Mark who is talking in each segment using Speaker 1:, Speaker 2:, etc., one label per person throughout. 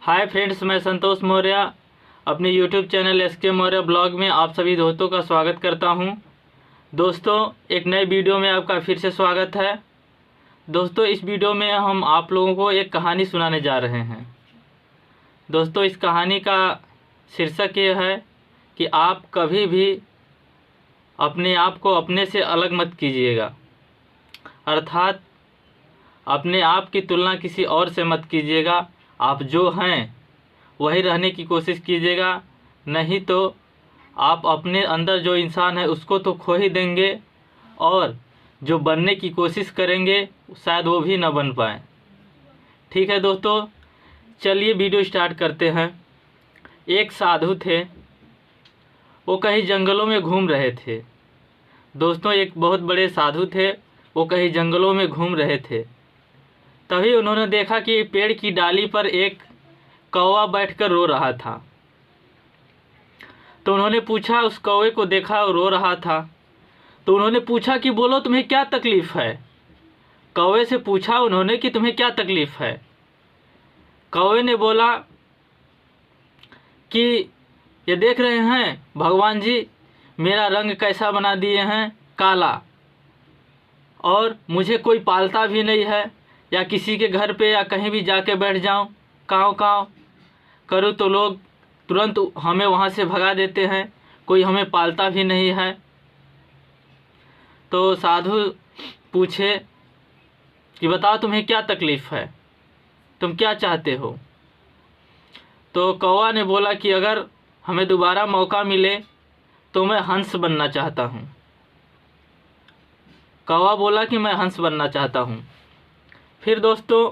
Speaker 1: Hi friends, मैं संतोष मौर्य अपने YouTube channel SK Maurya blog में आप सभी दोस्तों का स्वागत करता हूं। दोस्तों, एक नए वीडियो में आपका फिर से स्वागत है। दोस्तों, इस वीडियो में हम आप लोगों को एक कहानी सुनाने जा रहे हैं। दोस्तों, इस कहानी का शीर्षक ये है कि आप कभी भी अपने आप को अपने से अलग मत कीजिएगा, अर्थात अपने आप की तुलना किसी और से मत कीजिएगा। आप जो हैं वही रहने की कोशिश कीजिएगा, नहीं तो आप अपने अंदर जो इंसान है उसको तो खो ही देंगे और जो बनने की कोशिश करेंगे शायद वो भी न बन पाए। ठीक है दोस्तों, चलिए वीडियो स्टार्ट करते हैं। एक साधु थे, वो कहीं जंगलों में घूम रहे थे। दोस्तों, एक बहुत बड़े साधु थे, वो कहीं जंगलों में घूम रहे थे। तभी उन्होंने देखा कि पेड़ की डाली पर एक कौवा बैठकर रो रहा था। तो उन्होंने पूछा, उस कौवे को देखा और रो रहा था। तो उन्होंने पूछा कि बोलो तुम्हें क्या तकलीफ़ है। कौवे से पूछा उन्होंने कि तुम्हें क्या तकलीफ़ है। कौवे ने बोला कि ये देख रहे हैं भगवान जी, मेरा रंग कैसा बना दिए हैं, काला, और मुझे कोई पालता भी नहीं है। या किसी के घर पे या कहीं भी जाके बैठ जाऊं, काँव काँव करूं तो लोग तुरंत हमें वहां से भगा देते हैं, कोई हमें पालता भी नहीं है। तो साधु पूछे कि बताओ तुम्हें क्या तकलीफ़ है, तुम क्या चाहते हो। तो कौवा ने बोला कि अगर हमें दोबारा मौका मिले तो मैं हंस बनना चाहता हूँ। कौवा बोला कि मैं हंस बनना चाहता हूँ। फिर दोस्तों,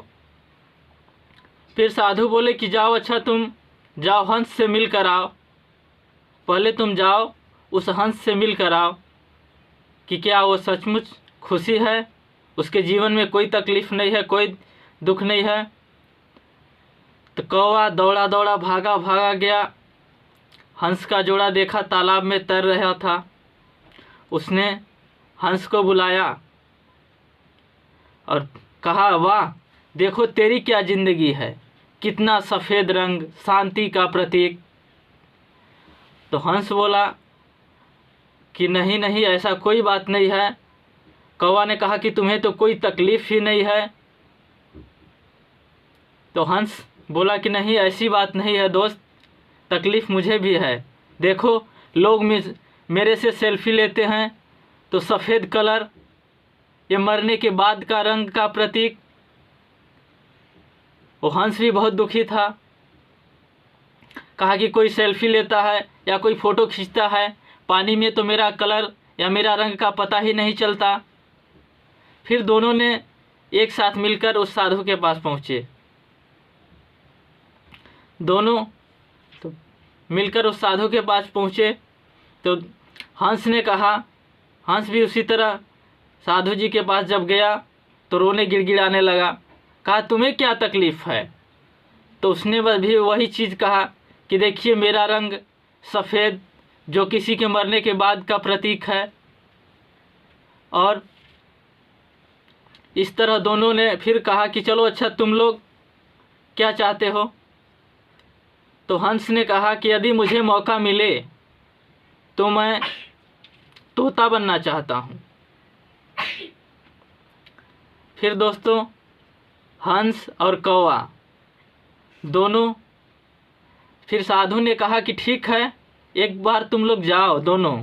Speaker 1: फिर साधु बोले कि जाओ, अच्छा तुम जाओ हंस से मिल कर आओ। पहले तुम जाओ उस हंस से मिल कर आओ कि क्या वो सचमुच खुशी है, उसके जीवन में कोई तकलीफ़ नहीं है, कोई दुख नहीं है। तो कौवा दौड़ा दौड़ा भागा भागा गया। हंस का जोड़ा देखा तालाब में तैर रहा था। उसने हंस को बुलाया और कहा, वाह देखो तेरी क्या ज़िंदगी है, कितना सफ़ेद रंग, शांति का प्रतीक। तो हंस बोला कि नहीं नहीं, ऐसा कोई बात नहीं है। कौवा ने कहा कि तुम्हें तो कोई तकलीफ़ ही नहीं है। तो हंस बोला कि नहीं, ऐसी बात नहीं है दोस्त, तकलीफ़ मुझे भी है। देखो लोग मेरे से सेल्फी लेते हैं तो सफ़ेद कलर, ये मरने के बाद का रंग का प्रतीक। वो हंस भी बहुत दुखी था। कहा कि कोई सेल्फी लेता है या कोई फ़ोटो खींचता है, पानी में तो मेरा कलर या मेरा रंग का पता ही नहीं चलता। फिर दोनों ने एक साथ मिलकर उस साधु के पास पहुँचे। दोनों तो मिलकर उस साधु के पास पहुँचे। तो हंस ने कहा, हंस भी उसी तरह साधु जी के पास जब गया तो रोने गिड़गिड़ाने लगा। कहा तुम्हें क्या तकलीफ़ है। तो उसने भी वही चीज़ कहा कि देखिए मेरा रंग सफ़ेद, जो किसी के मरने के बाद का प्रतीक है। और इस तरह दोनों ने फिर कहा कि चलो अच्छा तुम लोग क्या चाहते हो। तो हंस ने कहा कि यदि मुझे मौका मिले तो मैं तोता बनना चाहता हूँ। फिर दोस्तों, हंस और कौवा दोनों, फिर साधु ने कहा कि ठीक है, एक बार तुम लोग जाओ, दोनों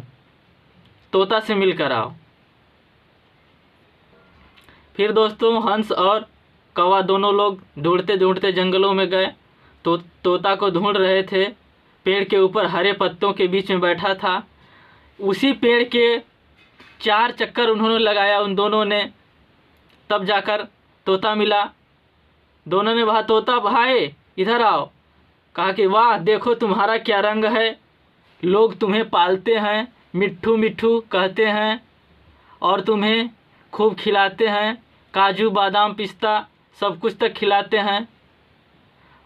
Speaker 1: तोता से मिलकर आओ। फिर दोस्तों, हंस और कौवा दोनों लोग ढूंढते ढूंढते जंगलों में गए। तो तोता को ढूंढ रहे थे, पेड़ के ऊपर हरे पत्तों के बीच में बैठा था। उसी पेड़ के 4 चक्कर उन्होंने लगाया उन दोनों ने, तब जाकर तोता मिला। दोनों ने कहा, तोता भाई इधर आओ। कहा कि वाह देखो तुम्हारा क्या रंग है, लोग तुम्हें पालते हैं, मिट्ठू मिट्ठू कहते हैं और तुम्हें खूब खिलाते हैं, काजू बादाम पिस्ता सब कुछ तक खिलाते हैं,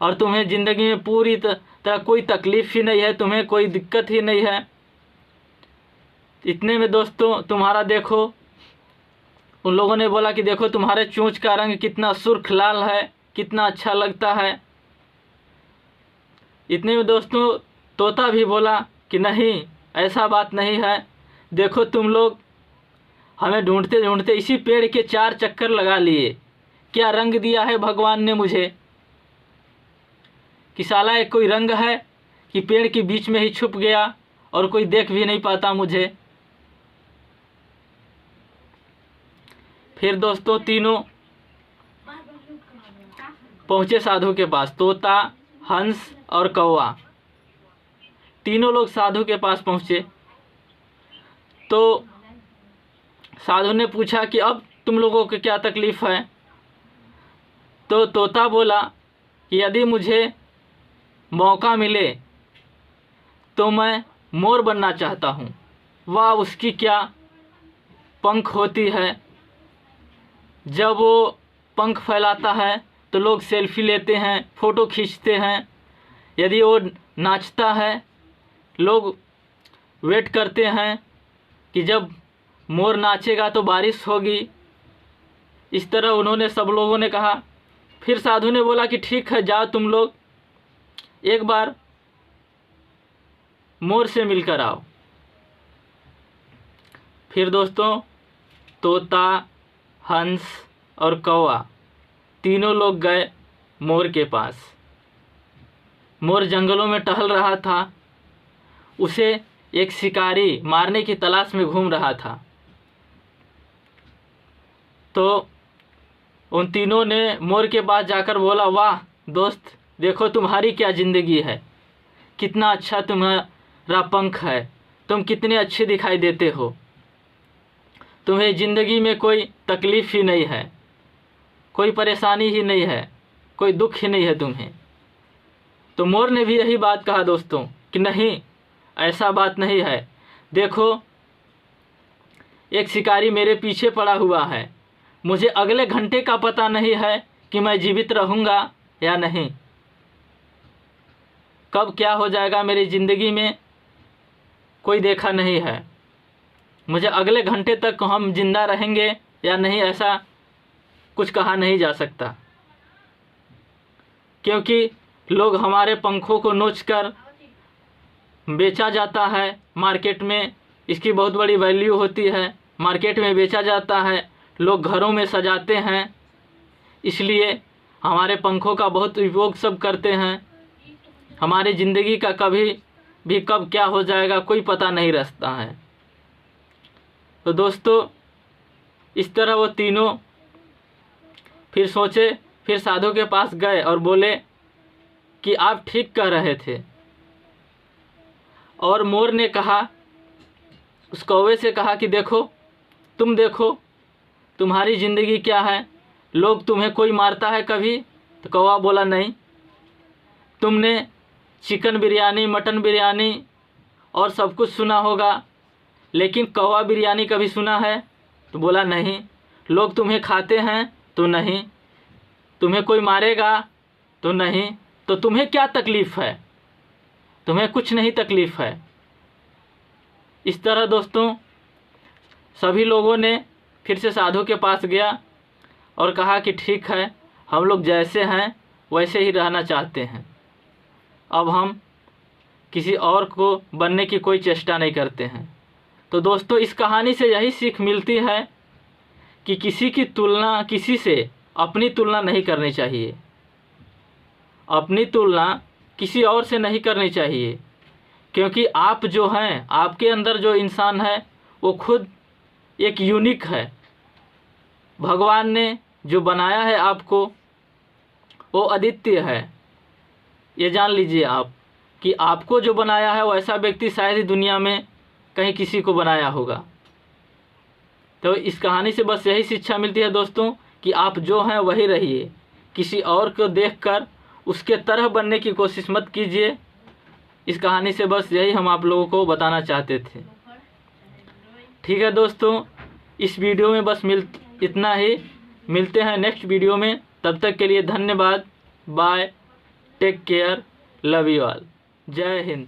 Speaker 1: और तुम्हें ज़िंदगी में पूरी तरह कोई तकलीफ़ ही नहीं है, तुम्हें कोई दिक्कत ही नहीं है। इतने में दोस्तों तुम्हारा देखो, उन लोगों ने बोला कि देखो तुम्हारे चोंच का रंग कितना सुर्ख लाल है, कितना अच्छा लगता है। इतने में दोस्तों तोता भी बोला कि नहीं, ऐसा बात नहीं है, देखो तुम लोग हमें ढूंढते ढूंढते इसी पेड़ के 4 चक्कर लगा लिए, क्या रंग दिया है भगवान ने मुझे कि साला एक कोई रंग है कि पेड़ के बीच में ही छुप गया और कोई देख भी नहीं पाता मुझे। फिर दोस्तों तीनों पहुँचे साधु के पास, तोता, हंस और कौवा। तीनों लोग साधु के पास पहुँचे तो साधु ने पूछा कि अब तुम लोगों को क्या तकलीफ़ है। तो तोता बोला कि यदि मुझे मौका मिले तो मैं मोर बनना चाहता हूँ। वाह, उसकी क्या पंख होती है, जब वो पंख फैलाता है तो लोग सेल्फी लेते हैं, फ़ोटो खींचते हैं। यदि वो नाचता है लोग वेट करते हैं कि जब मोर नाचेगा तो बारिश होगी। इस तरह उन्होंने सब लोगों ने कहा। फिर साधु ने बोला कि ठीक है, जाओ तुम लोग एक बार मोर से मिलकर आओ। फिर दोस्तों तोता, हंस और कौवा तीनों लोग गए मोर के पास। मोर जंगलों में टहल रहा था, उसे एक शिकारी मारने की तलाश में घूम रहा था। तो उन तीनों ने मोर के पास जाकर बोला, वाह दोस्त, देखो तुम्हारी क्या ज़िंदगी है, कितना अच्छा तुम्हारा पंख है, तुम कितने अच्छे दिखाई देते हो, तुम्हें ज़िंदगी में कोई तकलीफ़ ही नहीं है, कोई परेशानी ही नहीं है, कोई दुख ही नहीं है तुम्हें। तो मोर ने भी यही बात कहा दोस्तों कि नहीं, ऐसा बात नहीं है, देखो एक शिकारी मेरे पीछे पड़ा हुआ है, मुझे अगले घंटे का पता नहीं है कि मैं जीवित रहूँगा या नहीं, कब क्या हो जाएगा मेरी ज़िंदगी में कोई देखा नहीं है, मुझे अगले घंटे तक हम जिंदा रहेंगे या नहीं ऐसा कुछ कहा नहीं जा सकता, क्योंकि लोग हमारे पंखों को नोचकर बेचा जाता है मार्केट में, इसकी बहुत बड़ी वैल्यू होती है, मार्केट में बेचा जाता है, लोग घरों में सजाते हैं, इसलिए हमारे पंखों का बहुत उपयोग सब करते हैं। हमारी ज़िंदगी का कभी भी कब क्या हो जाएगा कोई पता नहीं रहता है। तो दोस्तों इस तरह वो तीनों फिर सोचे, फिर साधु के पास गए और बोले कि आप ठीक कह रहे थे। और मोर ने कहा, उस कौवे से कहा कि देखो तुम्हारी ज़िंदगी क्या है, लोग तुम्हें कोई मारता है कभी? तो कौवा बोला नहीं। तुमने चिकन बिरयानी, मटन बिरयानी और सब कुछ सुना होगा, लेकिन कौवा बिरयानी कभी सुना है? तो बोला नहीं। लोग तुम्हें खाते हैं? तो नहीं। तुम्हें कोई मारेगा? तो नहीं। तो तुम्हें क्या तकलीफ़ है? तुम्हें कुछ नहीं तकलीफ़ है। इस तरह दोस्तों सभी लोगों ने फिर से साधु के पास गया और कहा कि ठीक है, हम लोग जैसे हैं वैसे ही रहना चाहते हैं, अब हम किसी और को बनने की कोई चेष्टा नहीं करते हैं। तो दोस्तों इस कहानी से यही सीख मिलती है कि किसी की तुलना, किसी से अपनी तुलना नहीं करनी चाहिए, अपनी तुलना किसी और से नहीं करनी चाहिए, क्योंकि आप जो हैं, आपके अंदर जो इंसान है वो खुद एक यूनिक है। भगवान ने जो बनाया है आपको वो अद्वितीय है। ये जान लीजिए आप कि आपको जो बनाया है वैसा व्यक्ति शायद ही दुनिया में कहीं किसी को बनाया होगा। तो इस कहानी से बस यही शिक्षा मिलती है दोस्तों कि आप जो हैं वही रहिए, किसी और को देखकर उसके तरह बनने की कोशिश मत कीजिए। इस कहानी से बस यही हम आप लोगों को बताना चाहते थे। ठीक है दोस्तों, इस वीडियो में बस इतना ही। मिलते हैं नेक्स्ट वीडियो में, तब तक के लिए धन्यवाद। Bye, take care, love you all, जय हिंद।